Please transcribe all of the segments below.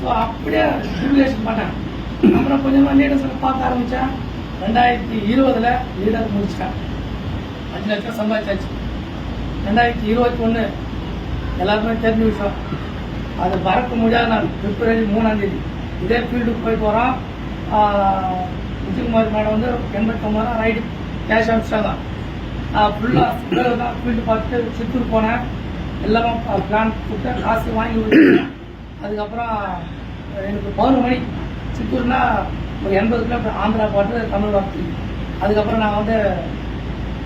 So அப்படியே simulation பண்ணேன். அப்புறம் கொஞ்சமாக லீடர்ஸில் பார்க்க ஆரம்பித்தேன். 2020 லீடர் முடிச்சிட்டேன். 5 லட்சம் சம்பாதிச்சாச்சு. 2021 எல்லாருக்குமே தெரிஞ்ச விஷயம். அது மறக்க முடியாத நாள் பிப்ரவரி 3ஆம் தேதி இதே ஃபீல்டுக்கு போயிட்டு வரோம். விஜயகுமார் மேடம் வந்து 89 ரைடு கேஷ் அனுப்பிச்சாங்க. ஃபுல்லாக தான் ஃபீல்டு பார்த்துட்டு சித்தூர் போனேன். எல்லாமே பிளான் கொடுத்தேன், காசு வாங்கி கொடுத்தேன். அதுக்கப்புறம் எனக்கு 11 மணி சித்தூர்னா ஒரு 80 கிலோமீட்டர் ஆந்திரா பாட்டு தமிழ் வார்த்தை. அதுக்கப்புறம் நான் வந்து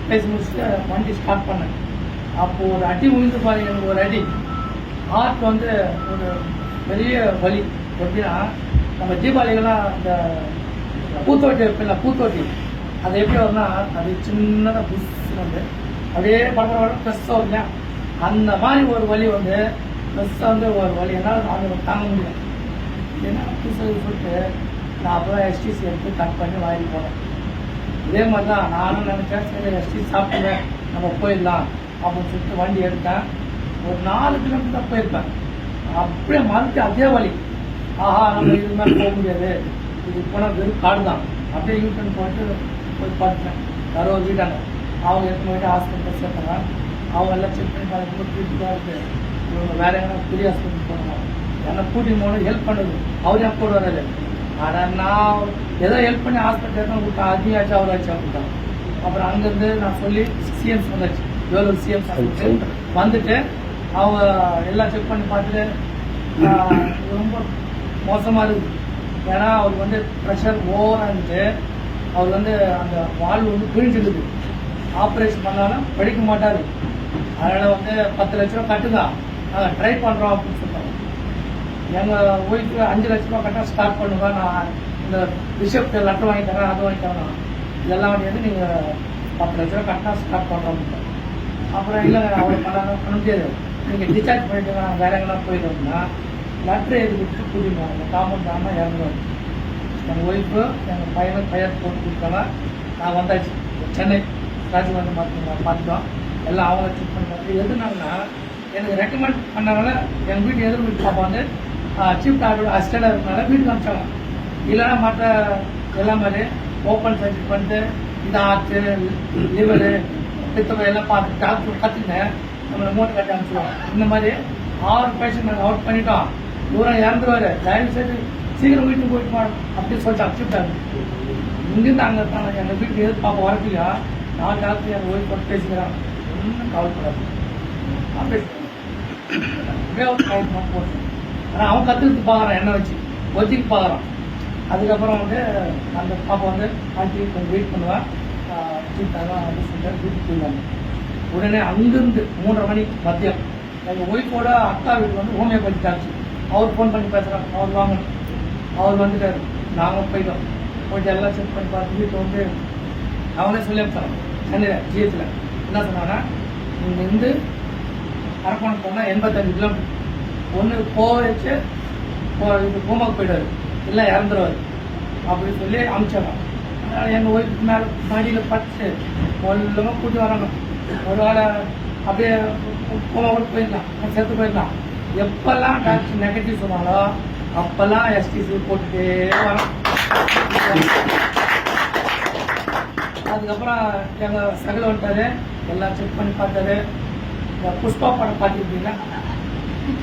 பேசி முடிச்சுட்டு வண்டி ஸ்டார்ட் பண்ணேன். அப்போது ஒரு அடி விழுந்து பாருங்க, எனக்கு ஒரு அடி ஹார்ட் வந்து ஒரு பெரிய வலி. எப்படின்னா நம்ம தீபாவளிகள்லாம் இந்த பூத்தொட்டி வைப்பில்ல, பூத்தொட்டி அது எப்படி வரும்னா அது சின்னதாக புஷ் வந்து அப்படியே படம் ப்ளஸ்ஸாக வரும் இல்லையா, அந்த மாதிரி ஒரு வலி வந்து ப்ளஸ்ஸாக வந்து ஒரு வலி என்னால் அது தாங்க முடியல. ஏன்னா புதுசு சொல்லிட்டு நான் அப்போ தான் எஸ்டிசி எடுத்து கட் பண்ணி வாங்கி போனேன். இதே மாதிரி தான் நானும் நினச்சேன், சரி எஸ்டிசி சாப்பிடுவேன் நம்ம போயிடலாம் அப்படின்னு சொல்லிட்டு வண்டி எடுத்தேன். ஒரு 4 கிலோமீட்டர் தான் போயிருப்பேன். அப்படியே மறுத்து அதே வழி. ஆஹா, நம்ம இது மாதிரி போக முடியாது, இது போனால் வெறும் காடு தான். அப்படியே யூட்டன் போட்டு போய் பார்த்துட்டேன். யாரோ வீட்டாங்க, அவங்க எடுத்து போயிட்டு ஹாஸ்பிட்டல் சேர்த்தாங்க. அவங்க எல்லாம் செக் பண்ணி பார்க்கும்போது ட்ரீட்மெண்ட்டாக இருக்குது, இவங்க வேற எங்கன்னா பெரிய ஹாஸ்பிட்டல் போகணுமா, என்ன கூட்டின்னு போகணும் ஹெல்ப் பண்ணுது. அவர் என் கூட வராது. ஆனால் நான் ஏதோ ஹெல்ப் பண்ணி ஹாஸ்பிட்டல் எடுத்து விட்டேன். அதிகாச்சு அவராச்சு அப்படின்ட்டாங்க. அப்புறம் அங்கேருந்து நான் சொல்லி சிஎம்ஸ் வந்தாச்சு, வேலூர் சிஎம்ஸ் வந்துட்டு அவங்க எல்லாம் செக் பண்ணி பார்த்துட்டு ரொம்ப மோசமாக இருக்குது. ஏன்னா அவருக்கு வந்து ப்ரெஷர் ஓவராக இருந்துட்டு அவர் வந்து அந்த வால்வு வந்து பிரிஞ்சுக்குது. ஆப்ரேஷன் பண்ணாலும் படிக்க மாட்டார். அதனால் வந்து 10 லட்ச ரூபா கட்டுங்க, நாங்கள் ட்ரை பண்ணுறோம் அப்படின்னு சொல்லிட்டாங்க. எங்கள் ஒய்ஃபுக்கு 5 லட்ச ரூபா கட்ட ஸ்டார்ட் பண்ணுங்க, நான் இந்த ரிசிப்ட் லெட்டர் வாங்கி தரேன், அது வாங்கி தரேன், இதெல்லாம் வந்து நீங்கள் 10 லட்ச ரூபா கட்டினா ஸ்டார்ட் பண்ணுறோம் அப்படின்ட்டு. அப்புறம் இல்லைங்க அவ்வளோ பண்ண முடியாது, நீங்கள் டிஸ்சார்ஜ் பண்ணிட்டு நான் வேற எங்கன்னா போயிட்டோம்னா லெட்டர் எழுதி கொடுத்து கூட்டிடுவாங்க. காமன் தானே இறங்குவாங்க. எங்கள் ஒய்ஃபு எங்கள் பையனை பெயர் போட்டு கொடுத்தாங்க. நான் வந்தாச்சு சென்னை ராஜீவ்காந்தி பார்த்துட்டோம். எல்லாம் அவங்க செக் பண்ணி பார்த்து எதுனாங்கன்னா எனக்கு ரெக்கமெண்ட் பண்ணனால எங்கள் வீட்டு எதிர் வீட்டு பாப்பா வந்து சீஃப் டாக்டரோட அசிஸ்டண்டாக இருக்கனால வீட்டுக்கு அனுப்பிச்சாங்க. இல்லைன்னா மற்ற எல்லாம் மாதிரி ஓப்பன் சர்ஜரி பண்ணிட்டு இந்த ஆர்ட்டு லிவரு பித்தப்பை எல்லாம் பார்த்து டாக்டர் கற்றுக்கினேன் நம்மளை மூட்டை கட்டி அனுப்பிச்சிடுவோம். இந்த மாதிரி 6 பேஷண்ட் நாங்கள் அவுட் பண்ணிட்டோம். தூரம் இறந்துருவாரு, தயவு செய்து சீக்கிரம் வீட்டுக்கு போயிட்டு போனோம் அப்படின்னு சொல்லிட்டு அனுப்பிச்சுட்டாங்க. இங்கிருந்து அங்கே இருக்காங்க. எங்கள் வீட்டுக்கு எதிர்த்து பார்க்க வரலையா 4 டாக்டர் எங்கள் ஓய்வு போட்டு பேசிக்கிறாங்க. ஒன்றும் கவலைப்படாது அப்படியே போட்டு. ஆனால் அவன் கற்றுக்கிட்டு பார்க்குறான், என்ன வச்சு ஒத்திக்கு பார்க்குறான். அதுக்கப்புறம் வந்து அந்த பாப்பா வந்து ஆண்டி கொஞ்சம் வெயிட் பண்ணுவான் அப்படின்னு சொல்லிட்டு வீட்டுக்கு போயிடுவாங்க. உடனே அங்கிருந்து 3:30 மணி மதியம் எங்கள் ஒய்ஃபோட அக்கா வீட்டுக்கு வந்து ஹோமியோபதி டாக்டர் அவர் ஃபோன் பண்ணி பேசுகிறாங்க. அவர் வாங்கணும், அவர் வந்துட்டார். நாங்கள் போயிட்டோம். போயிட்டு எல்லாம் செக் பண்ணி பார்த்து வீட்டில் வந்து அவங்களே சொல்லி அனுப்பிச்சாங்க. சென்னையில் ஜிஹெச்சில் என்ன சொன்னாங்கன்னா, இங்கேருந்து அரக்கோணம் போனால் 85 கிலோமீட்டர். ஒன்று போக வச்சு இது பூமாக்கு போயிடுவார், இல்லை இறந்துருவார் அப்படின்னு சொல்லி அனுப்பிச்சாங்க. அதனால் எங்கள் ஒய்ஃபுக்கு மேலே மடியில் பட்டு ஒல்லமாக கூட்டி வராங்க. ஒரு வேளை அப்படியே பூமா கூட போயிருந்தான், செத்து போயிருந்தான். எப்பெல்லாம் டாக்டர் நெகட்டிவ் சொன்னாலோ அப்பெல்லாம் எஸ்டிசி போட்டுட்டே வரோம். அதுக்கப்புறம் எங்கள் சகல வந்துட்டாரு, எல்லாம் செக் பண்ணி பார்த்தாரு. இந்த புஷ்பா படம் பார்த்துக்கிட்டீங்கன்னா,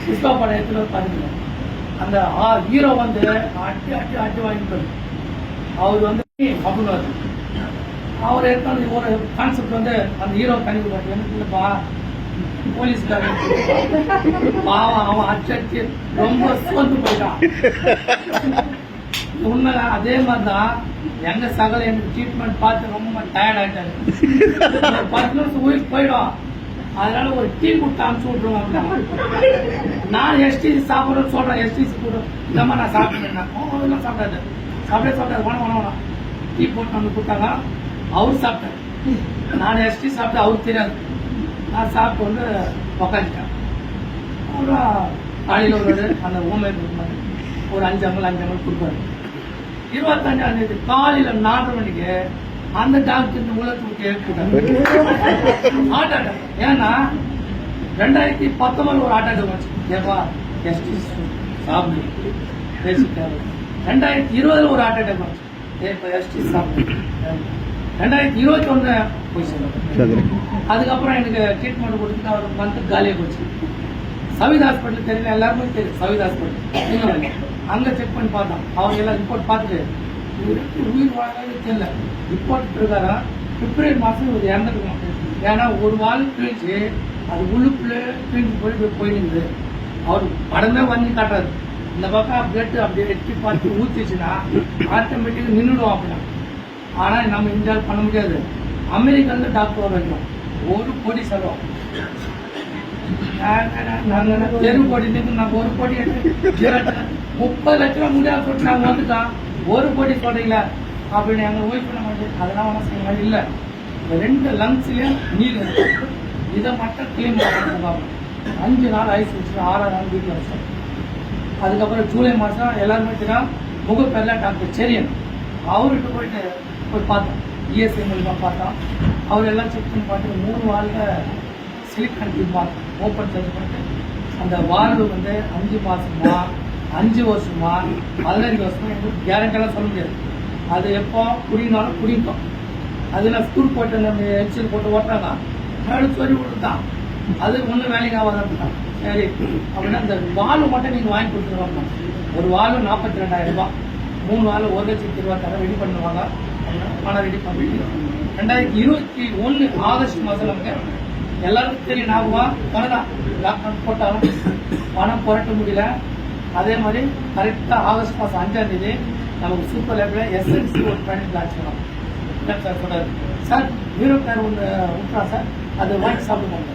புஷ்பா படம் எடுத்துகிட்டு வந்து பார்த்துக்கிட்டேன். அந்த ஹீரோ வந்து அட்டி அட்டி அட்டி வாங்கிட்டு அவர் வந்து அப்படின்னு வருது. அவர் எடுத்து ஒரு கான்செப்ட் வந்து அந்த ஹீரோ கணிப்பு பார்த்து எனக்கு இல்லைப்பா போலீஸ்காரன் பாவம் அவன் அச்சடிச்சு ரொம்ப சோர்ந்து போயிட்டான். உண்மை அதே மாதிரிதான் எங்க சகல எனக்கு ட்ரீட்மெண்ட் பார்த்து ரொம்ப டயர்ட் ஆயிட்டாரு. 10 நிமிஷம் உயிர் போயிடும், அதனால ஒரு டீ கொடுத்து அனுப்பிச்சு விட்டுருவாங்க. நான் எஸ்டிசி சாப்பிட்றேன்னு சொல்றேன், எஸ்டிசி கூட இல்லம்மா நான் சாப்பிட்டேன் சாப்பிடாது சாப்பிடாது வேணாம் டீ போட்டு வந்து கொடுத்தாங்க. அவரு சாப்பிட்டாரு, நான் எஸ்டி சாப்பிட்டு அவருக்கு தெரியாது. நான் சாப்பிட்டு வந்து உக்காந்துட்டேன். அப்புறம் காலையில் ஒரு அந்த ஹோம்மேட் ஒரு 5 அமல் கொடுப்பாரு. 25ஆம் தேதி காலையில் 4:30 மணிக்கு அந்த டாக்டர் உள்ளத்துக்கு ஹார்ட் அட்டாக். ஏன்னா 2019 ஒரு ஹார்ட் அட்டாக் வச்சு ஏப்பா எஸ்டி சாப்பிடு பேசிட்டாரு. 2020 ஒரு ஹார்ட் அட்டாக் வந்துச்சு. இப்போ எஸ்டி சாப்பிட்டு 2021 போய் சேர்ந்தோம். அதுக்கப்புறம் எனக்கு ட்ரீட்மெண்ட் கொடுத்துட்டு அவருக்கு வந்து காலியாக போச்சு. சவிதா ஹாஸ்பிட்டல் தெரியல, எல்லாருமே தெரியும் சவிதா ஹாஸ்பிட்டல். அங்கே செக் பண்ணி பார்த்தோம். அவங்க எல்லாம் ரிப்போர்ட் பார்த்துட்டு உயிர் வாழவே தெரியல. ரிப்போர்ட் பிரகாரம் பிப்ரவரி மாதம் ஒரு இறந்துருக்கணும். ஏன்னா ஒரு வால் கிழிச்சு அது உள்ளுக்குள்ள கிழிஞ்சு போயிடுது. அவர் படமே வந்து காட்டுறாரு. இந்த பக்கம் பிளட் அப்படியே எட்டி பார்த்து ஊற்றிச்சுன்னா ஆட்டோமேட்டிக்காக நின்றுடும் அப்படின்னா. ஆனால் நம்ம இந்தியாவில் பண்ண முடியாது. அமெரிக்காவில் டாக்டர் வைக்கணும். 1 கோடி செலவு. நாங்கள் தெரு கோடி நாங்கள் 1 கோடி 30 லட்ச ரூபா முடியாது போட்டு நாங்கள் வந்துட்டோம். 1 கோடி சொல்றீங்களா அப்படின்னு எங்கள் ஒய்ஃப் பண்ண மாட்டேன். அதெல்லாம் ஒன்றும் செய்ய மாதிரி இல்லை. இந்த 2 லங்ஸ்லேயும் நீர் இருக்கு. இதை மட்டும் கிளீன் பண்ணுறாங்க. 5 நாள் ஐஸ் வச்சு 6 நாள் வீட்டில் வச்சோம். அதுக்கப்புறம் ஜூலை மாதம் எல்லாருமே தெரியும் முகப்பேரில் டாக்டர் செரியன் அவர்கிட்ட போய் பார்த்தோம். இஎஸ்ஐ மூலமாக பார்த்தோம். அவர் எல்லாம் செக் பண்ணி பார்த்து 3 வாலில் சிலிக்கான் டியூப் பார்த்தோம். ஓப்பன் சர்ஜ் பண்ணிட்டு அந்த வால்வு வந்து 5 மாதமா 5 வருஷமா 15 வருஷமா எங்களுக்கு கேரண்டெல்லாம் சொல்ல முடியாது. அது எப்போ குடினாலும் குடிக்கும். அதில் ஸ்க்ரூ போட்டு நம்ம எக்ஸல் போட்டு ஓட்டுறாங்க. அடுத்து வரி விட்டுதான் அது ஒன்றும் வேலைக்கு ஆகாதான். சரி அப்படின்னா இந்த வால்வு மட்டும் நீங்கள் வாங்கி கொடுத்துருவாங்க. ஒரு வால்வு 42,000 ரூபாய். 3 வால்வு 1,20,000 ரெடி பண்ணுவாங்க. பணம் ரெடி பண்ணிட்டு 2021 ஆகஸ்ட் மாதம் நமக்கு எல்லாருக்கும் தெரியும். ஞாபகம் பணம் லாக்டவுன் போட்டாலும் பணம் புரட்ட முடியல. அதே மாதிரி கரெக்டாக ஆகஸ்ட் மாதம் 5ஆம் தேதி நமக்கு சூப்பர் லேபில் எஸ்என்சி ஒரு ப்ராடக்ட் லான்ச் பண்ணோம். சார் சொன்னார், சார் ஹீரோ பேர் ஒன்று விட்டுறா சார், அது வாங்கி சாப்பிடுவாங்க.